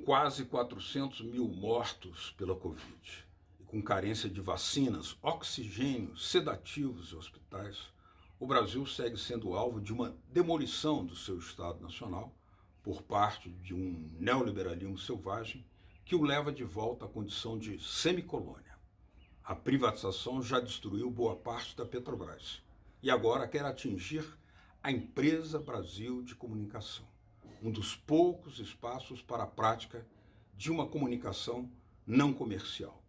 quase 400 mil mortos pela Covid e com carência de vacinas, oxigênio, sedativos e hospitais, o Brasil segue sendo alvo de uma demolição do seu Estado Nacional por parte de um neoliberalismo selvagem que o leva de volta à condição de semicolônia. A privatização já destruiu boa parte da Petrobras e agora quer atingir a Empresa Brasil de Comunicação, um dos poucos espaços para a prática de uma comunicação não comercial.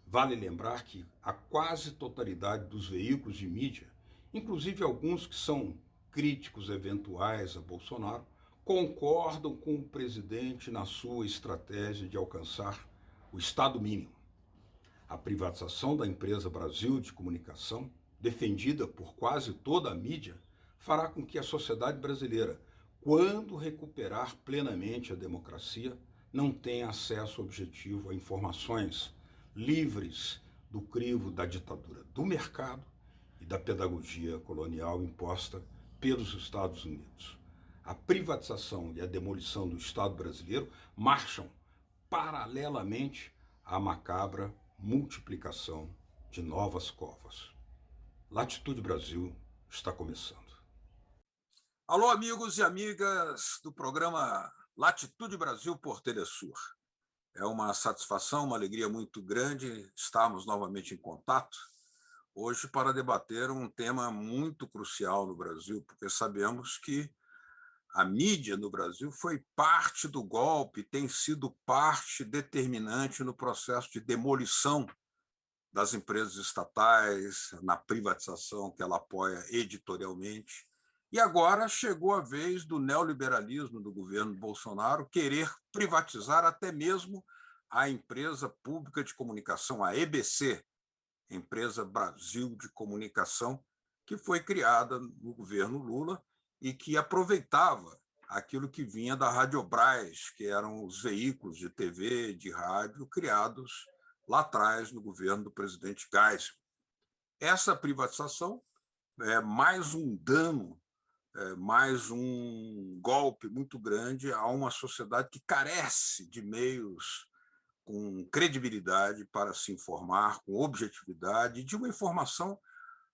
Vale lembrar que a quase totalidade dos veículos de mídia, inclusive alguns que são críticos eventuais a Bolsonaro, concordam com o presidente na sua estratégia de alcançar o Estado mínimo. A privatização da Empresa Brasil de Comunicação, defendida por quase toda a mídia, fará com que a sociedade brasileira, quando recuperar plenamente a democracia, não tenha acesso objetivo a informações livres do crivo da ditadura do mercado e da pedagogia colonial imposta pelos Estados Unidos. A privatização e a demolição do Estado brasileiro marcham paralelamente à macabra multiplicação de novas covas. Latitude Brasil está começando. Alô, amigos e amigas do programa Latitude Brasil por Telesur. É uma satisfação, uma alegria muito grande estarmos novamente em contato, hoje para debater um tema muito crucial no Brasil, porque sabemos que a mídia no Brasil foi parte do golpe, tem sido parte determinante no processo de demolição das empresas estatais, na privatização que ela apoia editorialmente. E agora chegou a vez do neoliberalismo do governo Bolsonaro querer privatizar até mesmo a empresa pública de comunicação, a EBC, Empresa Brasil de Comunicação, que foi criada no governo Lula e que aproveitava aquilo que vinha da Radiobras, que eram os veículos de TV, de rádio, criados lá atrás no governo do presidente Geisel. Essa privatização é mais um dano, mais um golpe muito grande a uma sociedade que carece de meios com credibilidade para se informar, com objetividade, de uma informação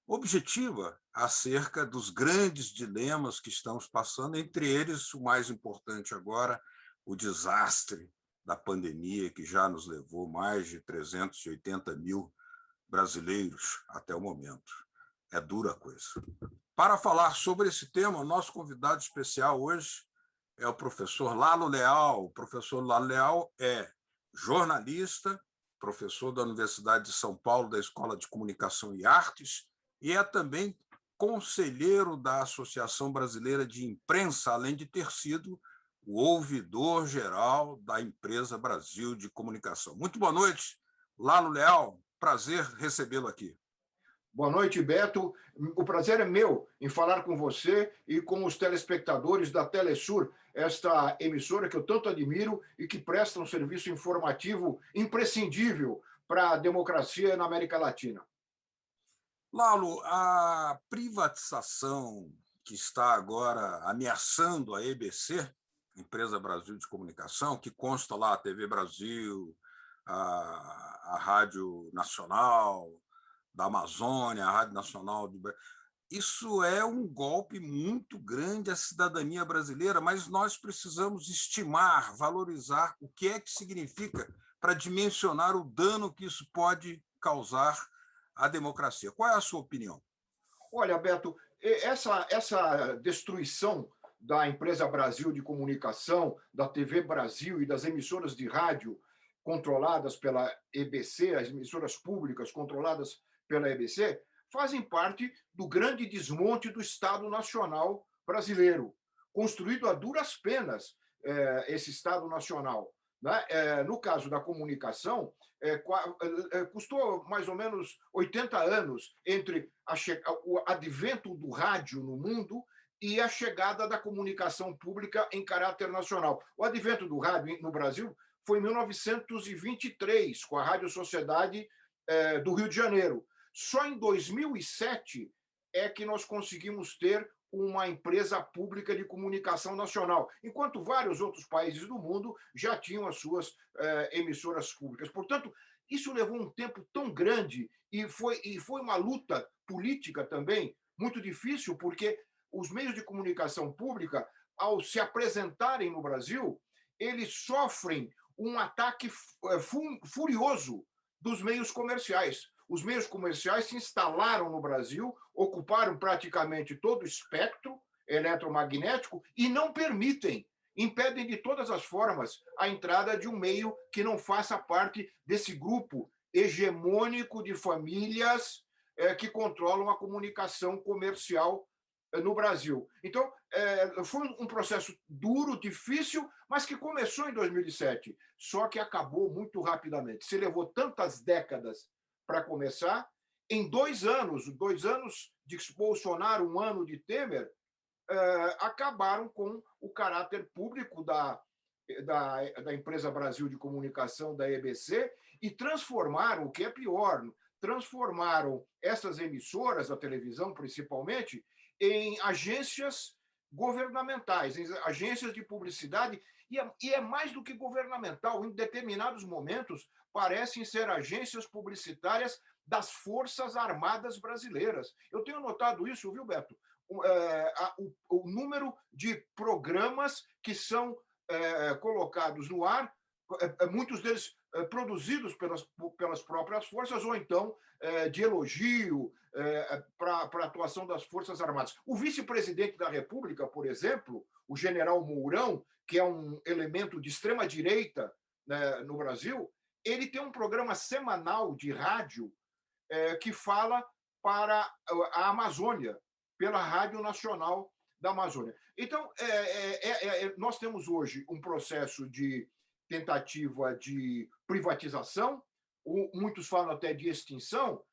objetiva acerca dos grandes dilemas que estamos passando, entre eles o mais importante agora, o desastre da pandemia, que já nos levou mais de 380 mil brasileiros até o momento. É dura a coisa. Para falar sobre esse tema, o nosso convidado especial hoje é o professor Lalo Leal. O professor Lalo Leal é jornalista, professor da Universidade de São Paulo, da Escola de Comunicação e Artes, e é também conselheiro da Associação Brasileira de Imprensa, além de ter sido o ouvidor-geral da Empresa Brasil de Comunicação. Muito boa noite, Lalo Leal. Prazer recebê-lo aqui. Boa noite, Beto. O prazer é meu em falar com você e com os telespectadores da Telesur, esta emissora que eu tanto admiro e que presta um serviço informativo imprescindível para a democracia na América Latina. Lalo, a privatização que está agora ameaçando a EBC, Empresa Brasil de Comunicação, que consta lá a TV Brasil, a Rádio Nacional da Amazônia, a Rádio Nacional do Brasil. Isso é um golpe muito grande à cidadania brasileira, mas nós precisamos estimar, valorizar o que é que significa para dimensionar o dano que isso pode causar à democracia. Qual é a sua opinião? Olha, Beto, essa destruição da Empresa Brasil de Comunicação, da TV Brasil e das emissoras de rádio controladas pela EBC, as emissoras públicas controladas pela EBC, fazem parte do grande desmonte do Estado Nacional brasileiro, construído a duras penas, esse Estado Nacional. No caso da comunicação, custou mais ou menos 80 anos entre o advento do rádio no mundo e a chegada da comunicação pública em caráter nacional. O advento do rádio no Brasil foi em 1923, com a Rádio Sociedade do Rio de Janeiro. Só em 2007 é que nós conseguimos ter uma empresa pública de comunicação nacional, enquanto vários outros países do mundo já tinham as suas emissoras públicas. Portanto, isso levou um tempo tão grande e foi uma luta política também muito difícil, porque os meios de comunicação pública, ao se apresentarem no Brasil, eles sofrem um ataque furioso dos meios comerciais. Os meios comerciais se instalaram no Brasil, ocuparam praticamente todo o espectro eletromagnético e não permitem, impedem de todas as formas a entrada de um meio que não faça parte desse grupo hegemônico de famílias que controlam a comunicação comercial no Brasil. Então, foi um processo duro, difícil, mas que começou em 2007, só que acabou muito rapidamente. Se levou tantas décadas para começar, em 2 anos de Bolsonaro, 1 ano de Temer, acabaram com o caráter público da Empresa Brasil de Comunicação, da EBC, e transformaram, o que é pior, transformaram essas emissoras, da televisão principalmente, em agências governamentais, em agências de publicidade, e é mais do que governamental. Em determinados momentos, parecem ser agências publicitárias das Forças Armadas brasileiras. Eu tenho notado isso, viu, Beto? O número de programas que são colocados no ar, muitos deles produzidos pelas próprias forças, ou então de elogio para a atuação das Forças Armadas. O vice-presidente da República, por exemplo, o general Mourão, que é um elemento de extrema-direita, né, no Brasil, ele tem um programa semanal de rádio que fala para a Amazônia, pela Rádio Nacional da Amazônia. Então, nós temos hoje um processo de tentativa de privatização, muitos falam até de extinção,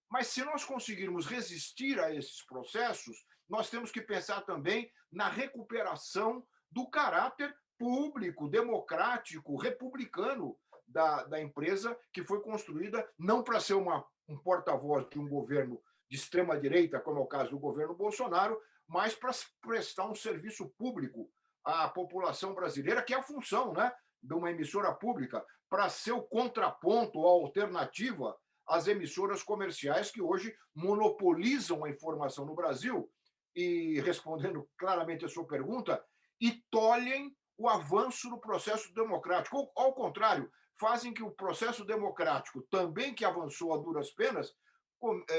mas se nós conseguirmos resistir a esses processos, nós temos que pensar também na recuperação do caráter público, democrático, republicano da empresa, que foi construída não para ser um porta-voz de um governo de extrema-direita, como é o caso do governo Bolsonaro, mas para prestar um serviço público à população brasileira, que é a função, né, de uma emissora pública, para ser o contraponto ou a alternativa às emissoras comerciais que hoje monopolizam a informação no Brasil e, respondendo claramente a sua pergunta, e tolhem o avanço do processo democrático. Ou, ao contrário, fazem que o processo democrático, também que avançou a duras penas,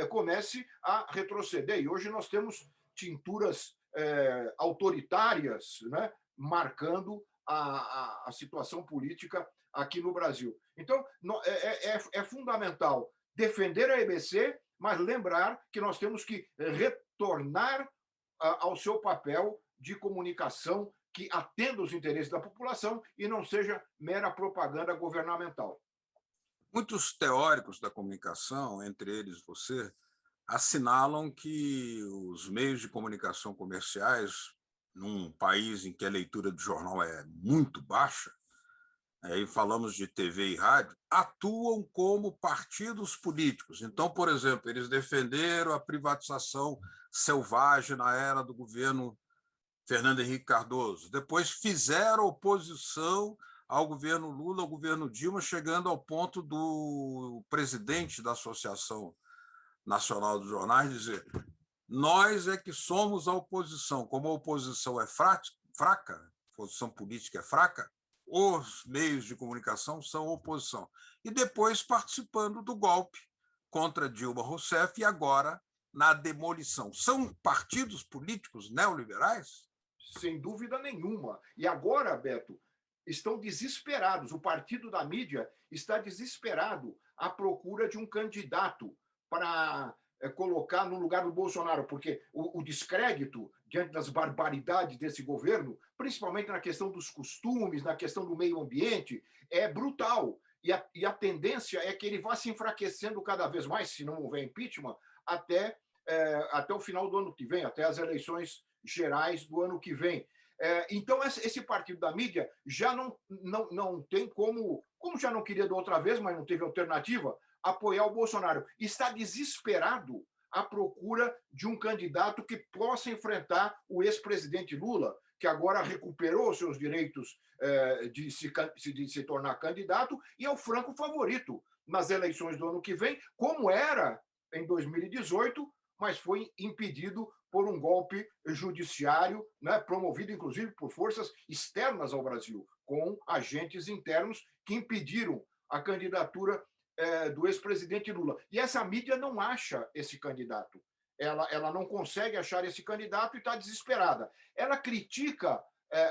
comece a retroceder. E hoje nós temos tinturas autoritárias, né, marcando a situação política aqui no Brasil. Então, é fundamental defender a EBC, mas lembrar que nós temos que retornar ao seu papel de comunicação que atenda os interesses da população e não seja mera propaganda governamental. Muitos teóricos da comunicação, entre eles você, assinalam que os meios de comunicação comerciais, num país em que a leitura de jornal é muito baixa, aí falamos de TV e rádio, atuam como partidos políticos. Então, por exemplo, eles defenderam a privatização selvagem na era do governo Fernando Henrique Cardoso, depois fizeram oposição ao governo Lula, ao governo Dilma, chegando ao ponto do presidente da Associação Nacional dos Jornais dizer: nós é que somos a oposição. Como a oposição é fraca, a oposição política é fraca, os meios de comunicação são oposição. E depois participando do golpe contra Dilma Rousseff e agora na demolição. São partidos políticos neoliberais? Sem dúvida nenhuma. E agora, Beto, estão desesperados. O partido da mídia está desesperado à procura de um candidato para colocar no lugar do Bolsonaro, porque o descrédito diante das barbaridades desse governo, principalmente na questão dos costumes, na questão do meio ambiente, é brutal. E a tendência é que ele vá se enfraquecendo cada vez mais, se não houver impeachment, até o final do ano que vem, até as eleições gerais do ano que vem. Então, esse partido da mídia já não tem como já não queria da outra vez, mas não teve alternativa, apoiar o Bolsonaro. Está desesperado à procura de um candidato que possa enfrentar o ex-presidente Lula, que agora recuperou seus direitos de se tornar candidato e é o franco favorito nas eleições do ano que vem, como era em 2018, mas foi impedido por um golpe judiciário, né, promovido inclusive por forças externas ao Brasil, com agentes internos que impediram a candidatura do ex-presidente Lula. E essa mídia não acha esse candidato. Ela não consegue achar esse candidato e está desesperada. Ela critica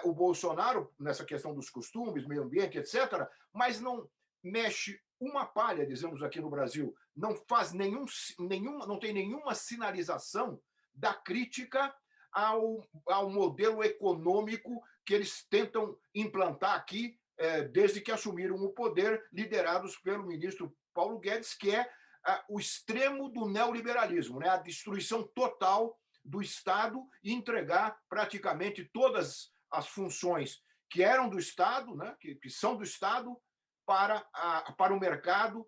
o Bolsonaro nessa questão dos costumes, meio ambiente, etc., mas não mexe uma palha, dizemos aqui no Brasil, não faz não tem nenhuma sinalização da crítica ao modelo econômico que eles tentam implantar aqui desde que assumiram o poder, liderados pelo ministro Paulo Guedes, que é o extremo do neoliberalismo, né? A destruição total do Estado e entregar praticamente todas as funções que eram do Estado, né? que são do Estado, para o mercado,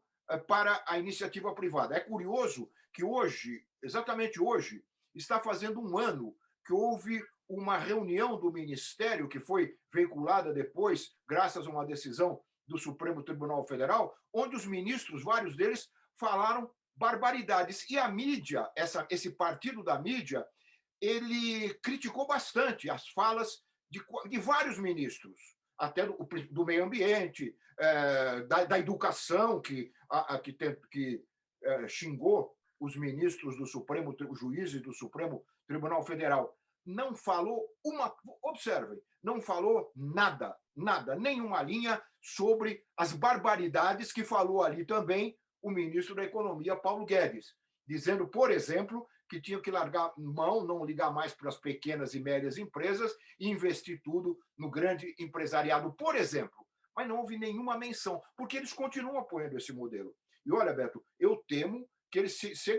para a iniciativa privada. É curioso que hoje, exatamente hoje, está fazendo um ano que houve uma reunião do Ministério, que foi veiculada depois, graças a uma decisão do Supremo Tribunal Federal, onde os ministros, vários deles, falaram barbaridades. E a mídia, esse partido da mídia, ele criticou bastante as falas de vários ministros, até do meio ambiente, da educação, que xingou os ministros do Supremo, os juízes do Supremo Tribunal Federal. Não falou observem, não falou nada, nenhuma linha sobre as barbaridades que falou ali também o ministro da Economia, Paulo Guedes, dizendo, por exemplo, que tinha que largar mão, não ligar mais para as pequenas e médias empresas e investir tudo no grande empresariado, por exemplo. Mas não houve nenhuma menção, porque eles continuam apoiando esse modelo. E olha, Beto, eu temo que se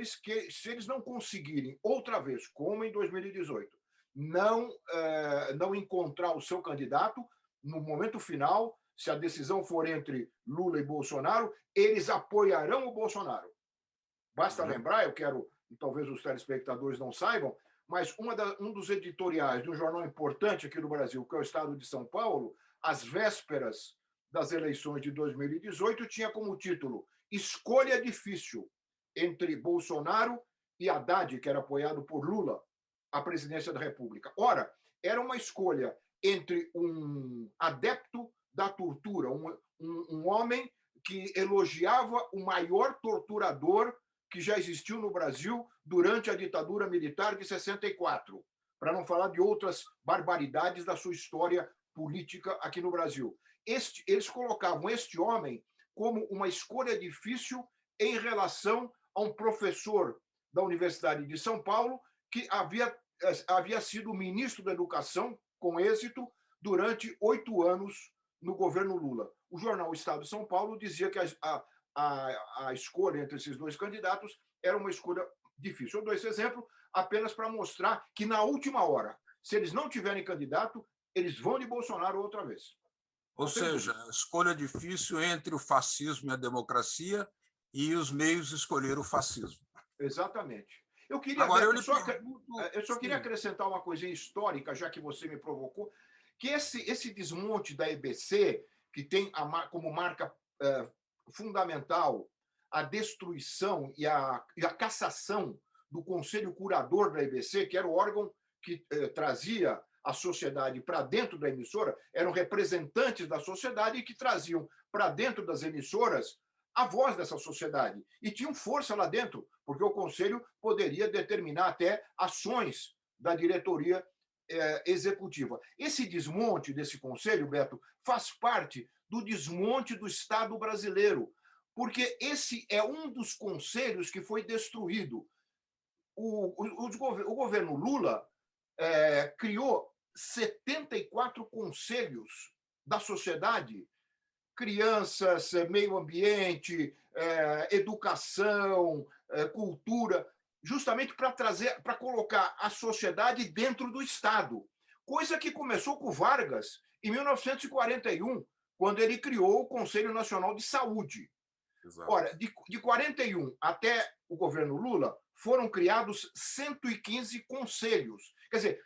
eles não conseguirem outra vez, como em 2018, não encontrar o seu candidato, no momento final, se a decisão for entre Lula e Bolsonaro, eles apoiarão o Bolsonaro. Basta lembrar, talvez os telespectadores não saibam, mas um dos editoriais de um jornal importante aqui no Brasil, que é o Estado de São Paulo, às vésperas das eleições de 2018, tinha como título Escolha Difícil entre Bolsonaro e Haddad, que era apoiado por Lula, a presidência da República. Ora, era uma escolha entre um adepto da tortura, um homem que elogiava o maior torturador que já existiu no Brasil durante a ditadura militar de 64, para não falar de outras barbaridades da sua história política aqui no Brasil. Eles colocavam este homem como uma escolha difícil em relação a um professor da Universidade de São Paulo que havia sido ministro da Educação, com êxito, durante 8 anos no governo Lula. O jornal Estado de São Paulo dizia que a escolha entre esses dois candidatos era uma escolha difícil. Eu dou esse exemplo apenas para mostrar que, na última hora, se eles não tiverem candidato, eles vão de Bolsonaro outra vez. Ou seja, escolha difícil entre o fascismo e a democracia e os meios escolher o fascismo. Exatamente. Eu só queria acrescentar uma coisinha histórica, já que você me provocou, que esse desmonte da EBC, que tem como marca fundamental a destruição e a cassação do Conselho Curador da EBC, que era o órgão que trazia a sociedade para dentro da emissora, eram representantes da sociedade e que traziam para dentro das emissoras a voz dessa sociedade. E tinham força lá dentro, porque o Conselho poderia determinar até ações da diretoria executiva. Esse desmonte desse Conselho, Beto, faz parte do desmonte do Estado brasileiro, porque esse é um dos conselhos que foi destruído. O governo Lula criou 74 conselhos da sociedade, crianças, meio ambiente, educação, cultura, justamente para colocar a sociedade dentro do Estado. Coisa que começou com Vargas em 1941, quando ele criou o Conselho Nacional de Saúde. Exato. Ora, de 41 até o governo Lula, foram criados 115 conselhos. Quer dizer,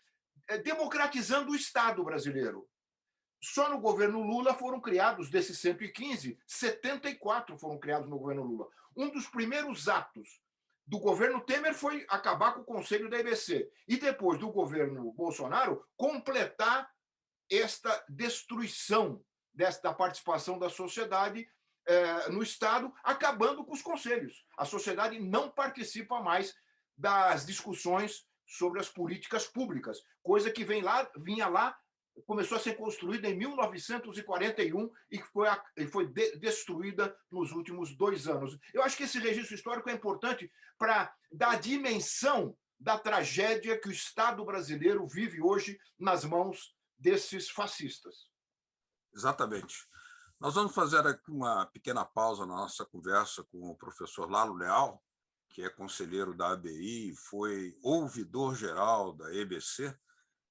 democratizando o Estado brasileiro. Só no governo Lula foram criados, desses 115, 74 foram criados no governo Lula. Um dos primeiros atos do governo Temer foi acabar com o conselho da EBC. E depois do governo Bolsonaro, completar esta destruição da participação da sociedade no Estado, acabando com os conselhos. A sociedade não participa mais das discussões sobre as políticas públicas, coisa que vinha lá, começou a ser construída em 1941 e foi destruída nos últimos 2 anos. Eu acho que esse registro histórico é importante para dar a dimensão da tragédia que o Estado brasileiro vive hoje nas mãos desses fascistas. Exatamente. Nós vamos fazer aqui uma pequena pausa na nossa conversa com o professor Lalo Leal, que é conselheiro da ABI, foi ouvidor-geral da EBC,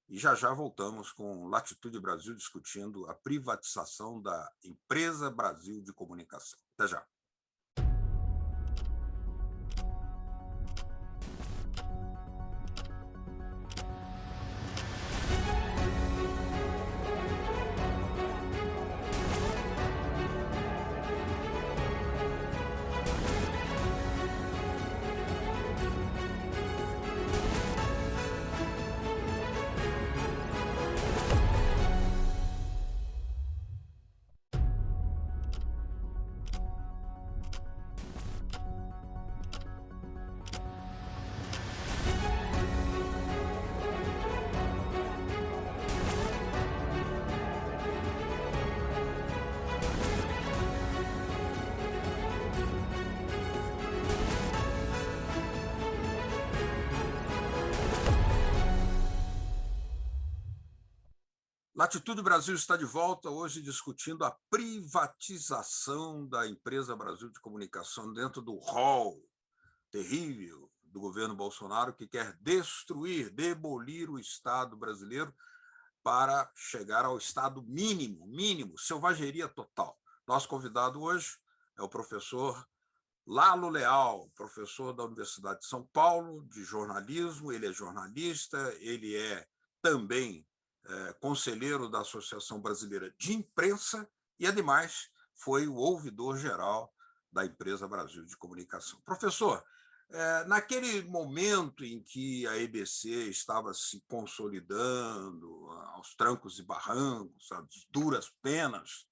e já voltamos com Latitude Brasil discutindo a privatização da Empresa Brasil de Comunicação. Até já. Latitude Brasil está de volta, hoje discutindo a privatização da Empresa Brasil de Comunicação dentro do rol terrível do governo Bolsonaro, que quer destruir, demolir o Estado brasileiro para chegar ao Estado mínimo, selvageria total. Nosso convidado hoje é o professor Lalo Leal, professor da Universidade de São Paulo, de jornalismo. Ele é jornalista, ele é também conselheiro da Associação Brasileira de Imprensa e, ademais, foi o ouvidor-geral da Empresa Brasil de Comunicação. Professor, naquele momento em que a EBC estava se consolidando aos trancos e barrancos, às duras penas,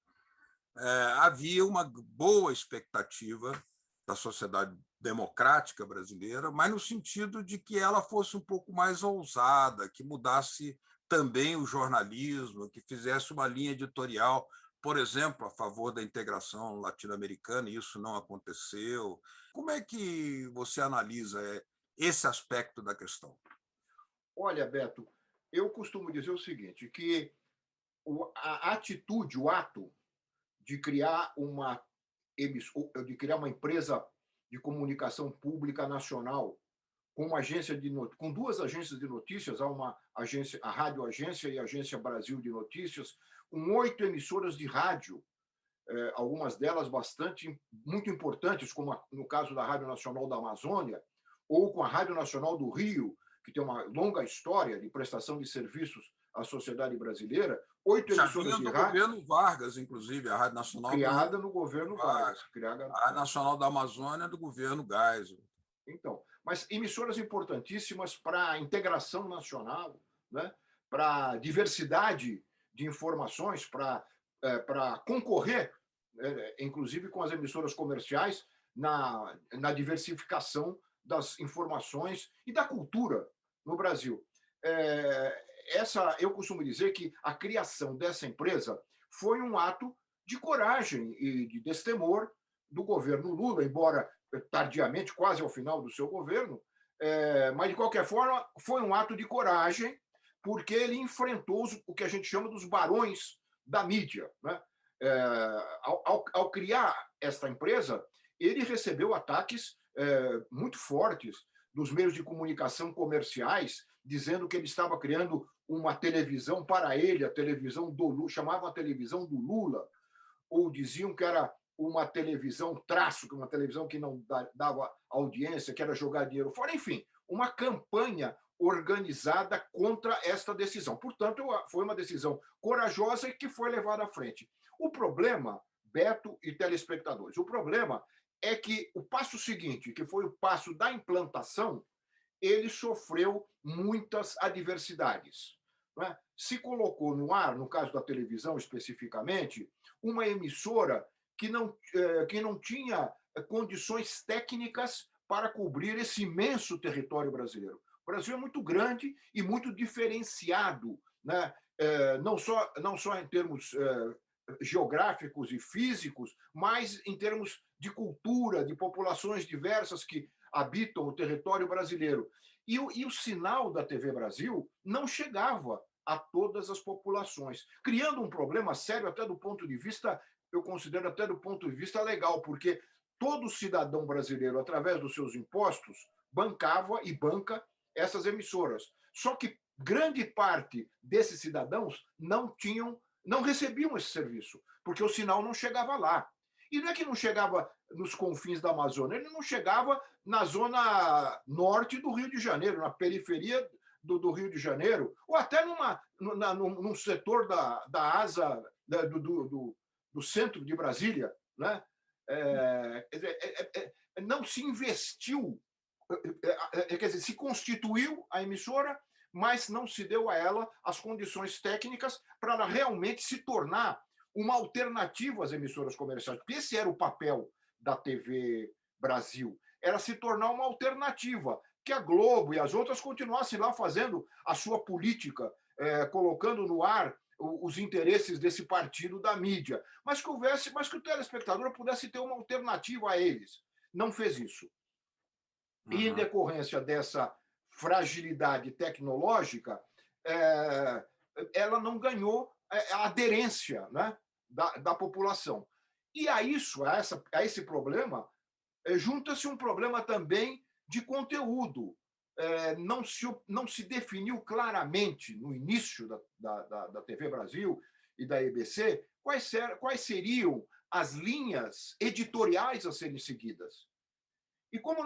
havia uma boa expectativa da sociedade democrática brasileira, mas no sentido de que ela fosse um pouco mais ousada, que mudasse também o jornalismo, que fizesse uma linha editorial, por exemplo, a favor da integração latino-americana, e isso não aconteceu. Como é que você analisa esse aspecto da questão? Olha, Beto, eu costumo dizer o seguinte, que a atitude, o ato de criar uma empresa de comunicação pública nacional com com 2 agências de notícias, há uma agência, a Rádio Agência e a Agência Brasil de Notícias, com 8 emissoras de rádio, algumas delas muito importantes, como no caso da Rádio Nacional da Amazônia, ou com a Rádio Nacional do Rio, que tem uma longa história de prestação de serviços à sociedade brasileira, 8 emissoras de rádio. Já vinha do governo Vargas, inclusive, a Rádio Nacional criada no governo Vargas. A Rádio Nacional da Amazônia do governo Geisel. Então, mas emissoras importantíssimas para a integração nacional, né? Para a diversidade de informações, para concorrer, inclusive com as emissoras comerciais, na diversificação das informações e da cultura no Brasil. Eu costumo dizer que a criação dessa empresa foi um ato de coragem e de destemor do governo Lula, embora tardiamente, quase ao final do seu governo, mas, de qualquer forma, foi um ato de coragem, porque ele enfrentou o que a gente chama dos barões da mídia, né? Ao criar esta empresa, ele recebeu ataques muito fortes dos meios de comunicação comerciais, dizendo que ele estava criando uma televisão para ele, a televisão do Lula, chamavam a televisão do Lula, ou diziam que era uma televisão traço, uma televisão que não dava audiência, que era jogar dinheiro fora, enfim, uma campanha organizada contra esta decisão. Portanto, foi uma decisão corajosa e que foi levada à frente. O problema, Beto e telespectadores, o problema é que o passo seguinte, que foi o passo da implantação, ele sofreu muitas adversidades. Não é? Se colocou no ar, no caso da televisão especificamente, uma emissora que não tinha condições técnicas para cobrir esse imenso território brasileiro. O Brasil é muito grande e muito diferenciado, né? Não só em termos geográficos e físicos, mas em termos de cultura, de populações diversas que habitam o território brasileiro. E o sinal da TV Brasil não chegava a todas as populações, criando um problema sério até do ponto de vista, eu considero até do ponto de vista legal, porque todo cidadão brasileiro, através dos seus impostos, bancava e banca essas emissoras. Só que grande parte desses cidadãos não recebiam esse serviço, porque o sinal não chegava lá. E não é que não chegava nos confins da Amazônia, ele não chegava na zona norte do Rio de Janeiro, na periferia do Rio de Janeiro, ou até num setor da asa do centro de Brasília. Né? Não se investiu, quer dizer, se constituiu a emissora, mas não se deu a ela as condições técnicas para ela realmente se tornar uma alternativa às emissoras comerciais, porque esse era o papel da TV Brasil, era se tornar uma alternativa, que a Globo e as outras continuassem lá fazendo a sua política, colocando no ar os interesses desse partido da mídia, mas que o telespectador pudesse ter uma alternativa a eles. Não fez isso. E, em decorrência dessa fragilidade tecnológica, ela não ganhou a aderência, né, da população. E a esse problema, junta-se um problema também de conteúdo. Não se definiu claramente, no início da TV Brasil e da EBC, quais seriam as linhas editoriais a serem seguidas. E como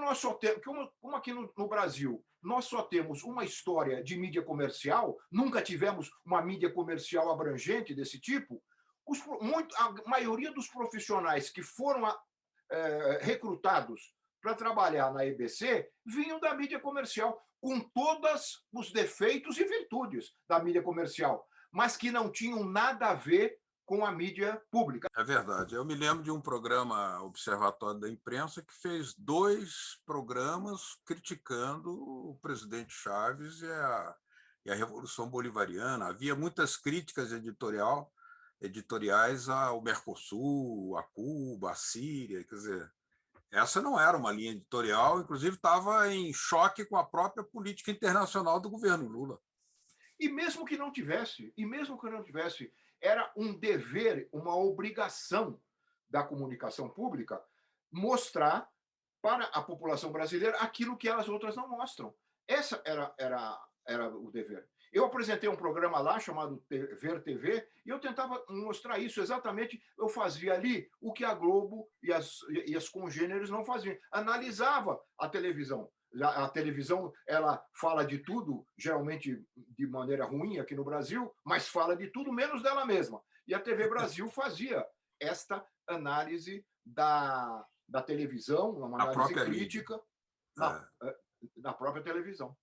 aqui no Brasil nós só temos uma história de mídia comercial, nunca tivemos uma mídia comercial abrangente desse tipo, a maioria dos profissionais que foram recrutados para trabalhar na EBC vinham da mídia comercial, com todos os defeitos e virtudes da mídia comercial, mas que não tinham nada a ver com a mídia pública. É verdade. Eu me lembro de um programa Observatório da Imprensa que fez 2 programas criticando o presidente Chaves e a Revolução Bolivariana. Havia muitas críticas editoriais ao Mercosul, a Cuba, a Síria. Quer dizer, essa não era uma linha editorial, inclusive estava em choque com a própria política internacional do governo Lula. E mesmo que não tivesse, era um dever, uma obrigação da comunicação pública mostrar para a população brasileira aquilo que as outras não mostram. Essa era o dever. Eu apresentei um programa lá chamado Ver TV e eu tentava mostrar isso exatamente. Eu fazia ali o que a Globo e as congêneres não faziam. Analisava a televisão. A televisão, ela fala de tudo, geralmente de maneira ruim aqui no Brasil, mas fala de tudo menos dela mesma. E a TV Brasil fazia esta análise da televisão, uma análise crítica da própria televisão.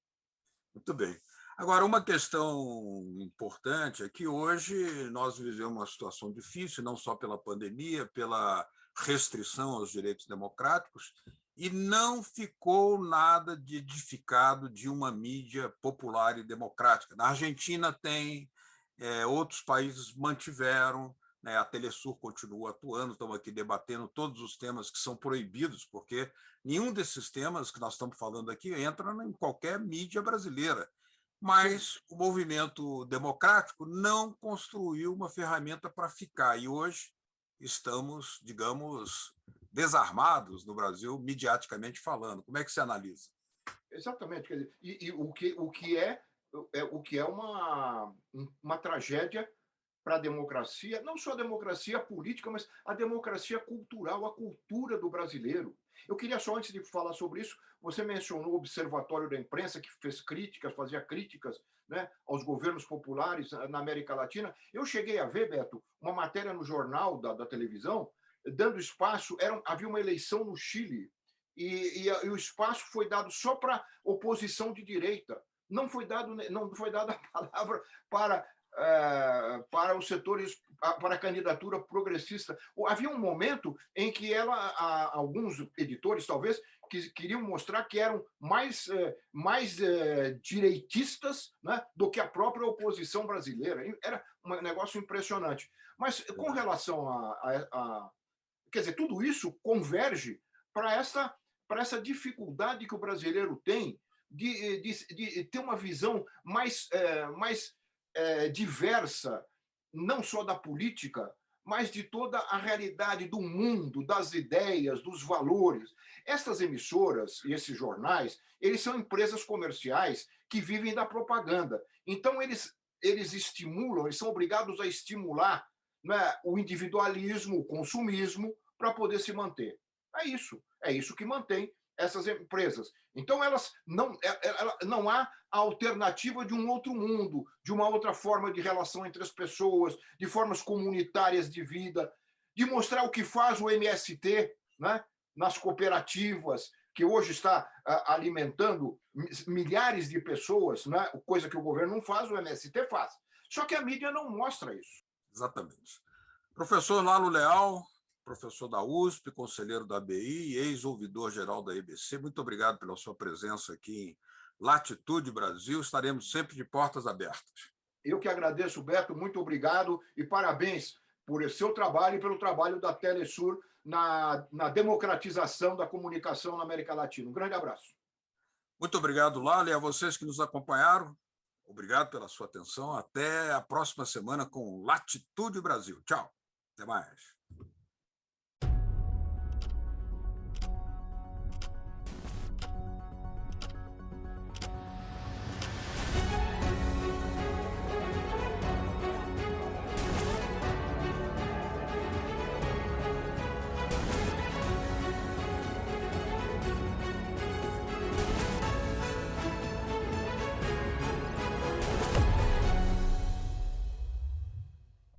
Muito bem. Agora, uma questão importante é que hoje nós vivemos uma situação difícil, não só pela pandemia, pela restrição aos direitos democráticos, e não ficou nada de edificado de uma mídia popular e democrática. Na Argentina tem, outros países mantiveram, né, a Telesur continua atuando, estamos aqui debatendo todos os temas que são proibidos, porque nenhum desses temas que nós estamos falando aqui entra em qualquer mídia brasileira. Mas o movimento democrático não construiu uma ferramenta para ficar, e hoje estamos, digamos, desarmados no Brasil, midiaticamente falando. Como é que você analisa? Exatamente. Quer dizer, o que é uma tragédia para a democracia, não só a democracia política, mas a democracia cultural, a cultura do brasileiro. Eu queria só, antes de falar sobre isso, você mencionou o Observatório da Imprensa, que fez críticas, fazia críticas, né, aos governos populares na América Latina. Eu cheguei a ver, Beto, uma matéria no jornal da televisão, dando espaço, havia uma eleição no Chile, e o espaço foi dado só para oposição de direita. Não foi dada a palavra para os setores, para a candidatura progressista. Havia um momento em que alguns editores, talvez, que queriam mostrar que eram mais direitistas, né, do que a própria oposição brasileira. Era um negócio impressionante. Mas com relação quer dizer, tudo isso converge para essa dificuldade que o brasileiro tem de ter uma visão mais diversa, não só da política, mas de toda a realidade do mundo, das ideias, dos valores. Estas emissoras e esses jornais, eles são empresas comerciais que vivem da propaganda. Então, eles estimulam, eles são obrigados a estimular, né, o individualismo, o consumismo, para poder se manter. É isso que mantém essas empresas. Então, não há a alternativa de um outro mundo, de uma outra forma de relação entre as pessoas, de formas comunitárias de vida, de mostrar o que faz o MST, né, nas cooperativas, que hoje está alimentando milhares de pessoas, né, coisa que o governo não faz, o MST faz. Só que a mídia não mostra isso. Exatamente. Professor Lalo Leal, professor da USP, conselheiro da ABI e ex-ouvidor-geral da EBC, muito obrigado pela sua presença aqui em Latitude Brasil. Estaremos sempre de portas abertas. Eu que agradeço, Beto, muito obrigado e parabéns por esse seu trabalho e pelo trabalho da Telesur na democratização da comunicação na América Latina. Um grande abraço. Muito obrigado, Lalo, e a vocês que nos acompanharam. Obrigado pela sua atenção. Até a próxima semana com Latitude Brasil. Tchau. Até mais.